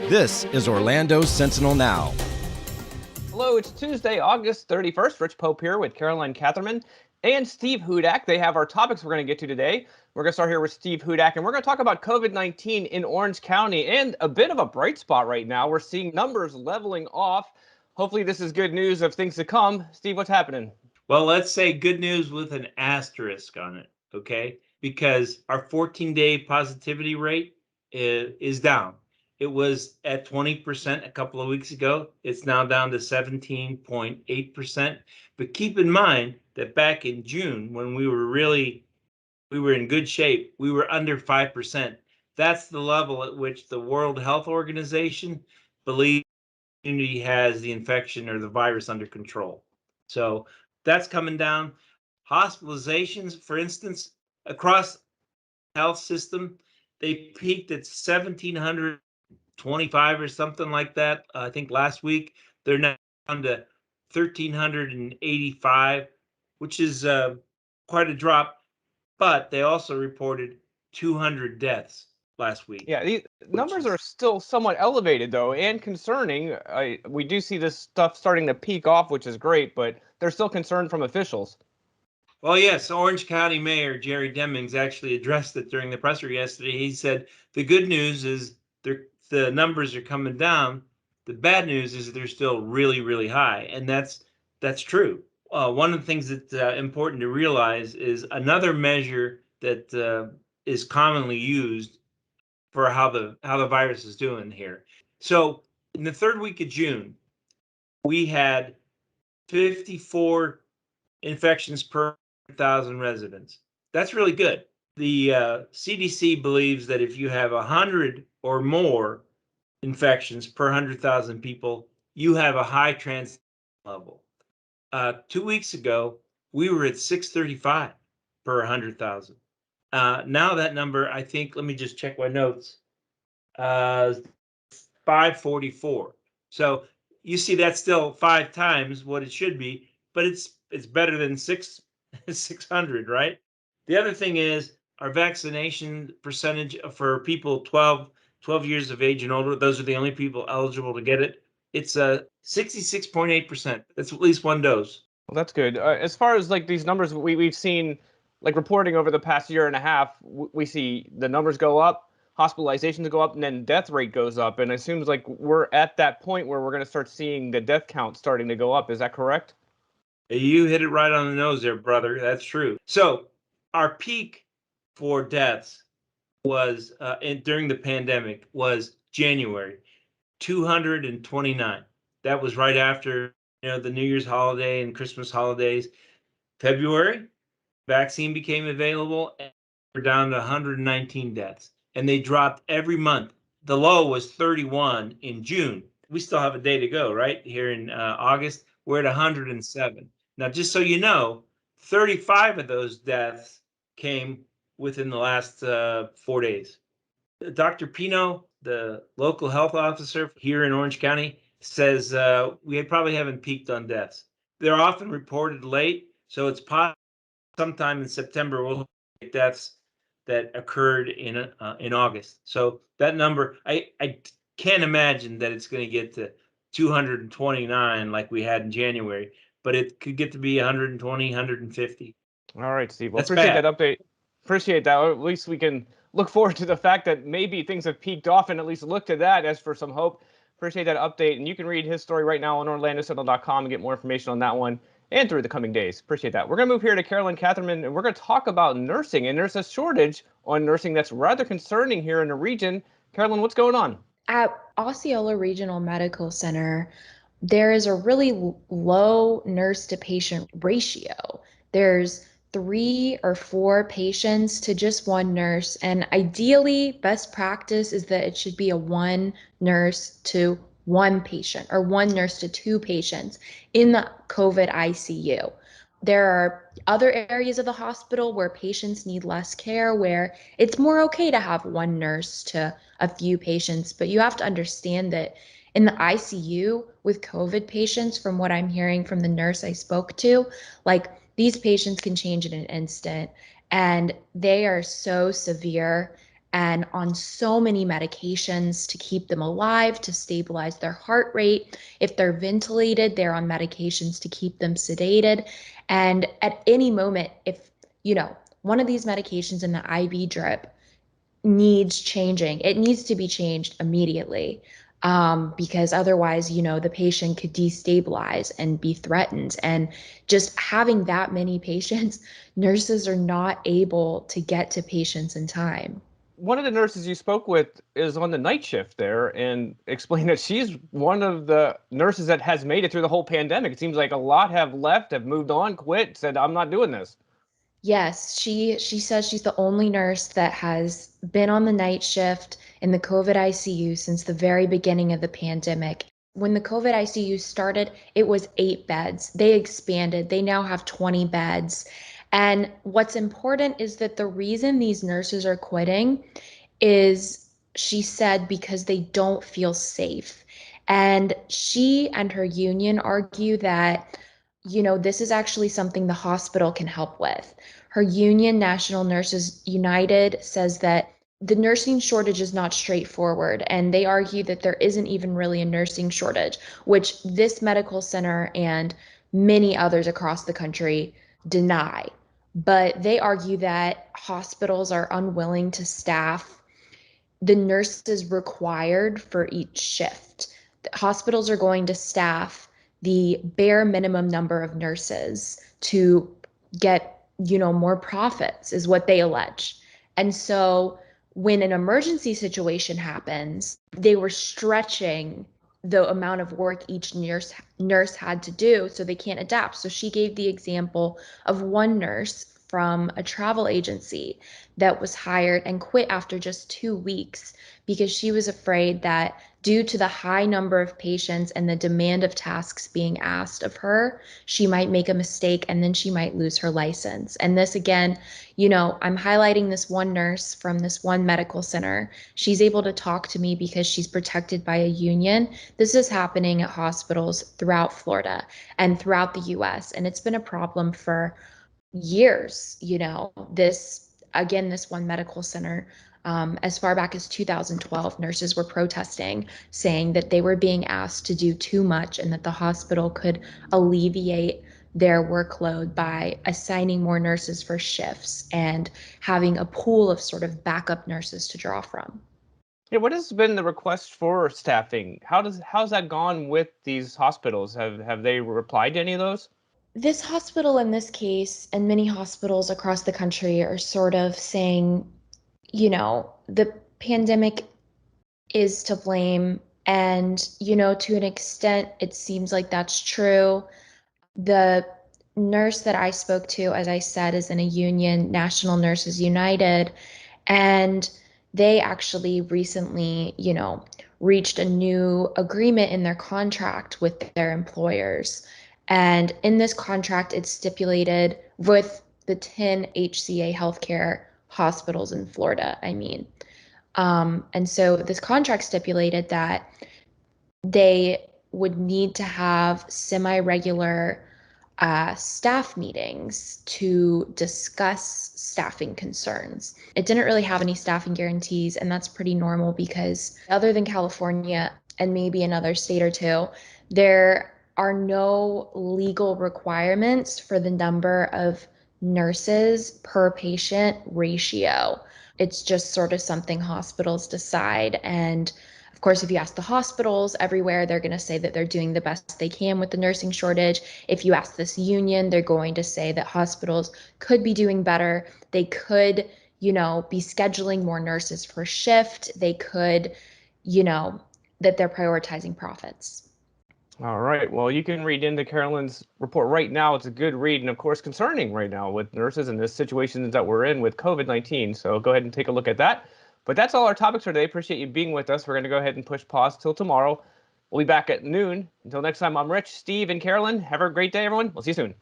This is Orlando Sentinel Now. Hello, it's Tuesday, August 31st. Rich Pope here with Caroline Catherman and Steve Hudak. They have our topics we're going to get to today. We're going to start here with Steve Hudak, and we're going to talk about COVID-19 in Orange County and a bit of a bright spot right now. We're seeing numbers leveling off. Hopefully this is good news of things to come. Steve, what's happening? Well, let's say good news with an asterisk on it, okay? Because our 14-day positivity rate is down. It was at 20% a couple of weeks ago. It's now down to 17.8%. But keep in mind that back in June, when we were in good shape, we were under 5%. That's the level at which the World Health Organization believes the community has the infection or the virus under control. So that's coming down. Hospitalizations, for instance, across the health system, they peaked at 1,725 or something like that. I think last week they're now down to 1,385, which is quite a drop. But they also reported 200 deaths last week. Yeah, the numbers are still somewhat elevated, though, and concerning. We do see this stuff starting to peak off, which is great, but there's still concern from officials. Well, yes, Orange County Mayor Jerry Demings actually addressed it during the presser yesterday. He said the good news is the numbers are coming down. The bad news is they're still really, really high, and that's true. One of the things that's important to realize is another measure that is commonly used for how the virus is doing here. So in the third week of June, we had 54 infections per 100,000 residents. That's really good. The CDC believes that if you have 100 or more infections per 100,000 people, you have a high transmission level. 2 weeks ago, we were at 635 per 100,000. Now that number, I think, let me just check my notes, 544. So you see that's still 5 times what it should be, but it's better than 600, right? The other thing is our vaccination percentage for people 12 years of age and older, those are the only people eligible to get it. It's 66.8%. That's at least one dose. Well, that's good. As far as like these numbers we've seen, like reporting over the past year and a half, we see the numbers go up, hospitalizations go up, and then death rate goes up. And it seems like we're at that point where we're going to start seeing the death count starting to go up. Is that correct? You hit it right on the nose there, brother. That's true. So our peak for deaths was during the pandemic was January, 229. That was right after the New Year's holiday and Christmas holidays. February, vaccine became available, and we're down to 119 deaths, and they dropped every month. The low was 31 in June. We still have a day to go, right? Here in August, we're at 107. Now, just so you know, 35 of those deaths came within the last 4 days. Dr. Pino, the local health officer here in Orange County, says we probably haven't peaked on deaths. They're often reported late, so it's possible sometime in September we'll get deaths that occurred in August. So that number, I can't imagine that it's going to get to 229 like we had in January, but it could get to be 120, 150. All right, Steve. Well, That's appreciate bad. that update. Appreciate that. Or at least we can look forward to the fact that maybe things have peaked off and at least look to that as for some hope. Appreciate that update. And you can read his story right now on orlandosentinel.com and get more information on that one and through the coming days. Appreciate that. We're going to move here to Caroline Catherman, and we're going to talk about nursing. And there's a shortage on nursing that's rather concerning here in the region. Caroline, what's going on? At Osceola Regional Medical Center, there is a really low nurse to patient ratio. There's 3 or 4 patients to just 1 nurse. And ideally, best practice is that it should be a 1 nurse to 1 patient or 1 nurse to 2 patients in the COVID ICU. There are other areas of the hospital where patients need less care, where it's more okay to have 1 nurse to a few patients. But you have to understand that in the ICU with COVID patients, from what I'm hearing from the nurse I spoke to, like these patients can change in an instant and they are so severe and on so many medications to keep them alive, to stabilize their heart rate. If they're ventilated, they're on medications to keep them sedated. And at any moment, if, one of these medications in the IV drip needs changing, it needs to be changed immediately. Because otherwise, the patient could destabilize and be threatened. And just having that many patients, nurses are not able to get to patients in time. One of the nurses you spoke with is on the night shift there and explained that she's one of the nurses that has made it through the whole pandemic. It seems like a lot have left, have moved on, quit, said, I'm not doing this. Yes, she says she's the only nurse that has been on the night shift in the COVID ICU since the very beginning of the pandemic. When the COVID ICU started, it was 8 beds. They expanded. They now have 20 beds. And what's important is that the reason these nurses are quitting is, she said, because they don't feel safe. And she and her union argue that this is actually something the hospital can help with. Her union, National Nurses United, says that the nursing shortage is not straightforward, and they argue that there isn't even really a nursing shortage, which this medical center and many others across the country deny. But they argue that hospitals are unwilling to staff the nurses required for each shift. Hospitals are going to staff the bare minimum number of nurses to get, more profits, is what they allege. And so when an emergency situation happens, they were stretching the amount of work each nurse had to do, so they can't adapt. So she gave the example of one nurse from a travel agency that was hired and quit after just 2 weeks because she was afraid that due to the high number of patients and the demand of tasks being asked of her, she might make a mistake and then she might lose her license. And this, again, I'm highlighting this one nurse from this one medical center. She's able to talk to me because she's protected by a union. This is happening at hospitals throughout Florida and throughout the US, and it's been a problem for years. This one medical center, as far back as 2012, nurses were protesting, saying that they were being asked to do too much and that the hospital could alleviate their workload by assigning more nurses for shifts and having a pool of sort of backup nurses to draw from. Yeah, what has been the request for staffing? How's that gone with these hospitals? Have they replied to any of those? This hospital in this case, and many hospitals across the country, are sort of saying, the pandemic is to blame. And, to an extent, it seems like that's true. The nurse that I spoke to, as I said, is in a union, National Nurses United, and they actually recently, reached a new agreement in their contract with their employers. And in this contract, it's stipulated with the 10 HCA healthcare hospitals in Florida, and so this contract stipulated that they would need to have semi-regular staff meetings to discuss staffing concerns. It didn't really have any staffing guarantees, and that's pretty normal because other than California and maybe another state or two, there are no legal requirements for the number of nurses per patient ratio. It's just sort of something hospitals decide. And of course, if you ask the hospitals everywhere, they're going to say that they're doing the best they can with the nursing shortage. If you ask this union, they're going to say that hospitals could be doing better. They could, be scheduling more nurses per shift. They could, that they're prioritizing profits. All right. Well, you can read into Carolyn's report right now. It's a good read and, of course, concerning right now with nurses and the situations that we're in with COVID-19. So go ahead and take a look at that. But that's all our topics for today. Appreciate you being with us. We're going to go ahead and push pause till tomorrow. We'll be back at noon. Until next time, I'm Rich, Steve, and Carolyn. Have a great day, everyone. We'll see you soon.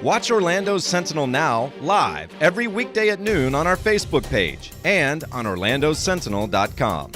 Watch Orlando Sentinel Now live every weekday at noon on our Facebook page and on orlandosentinel.com.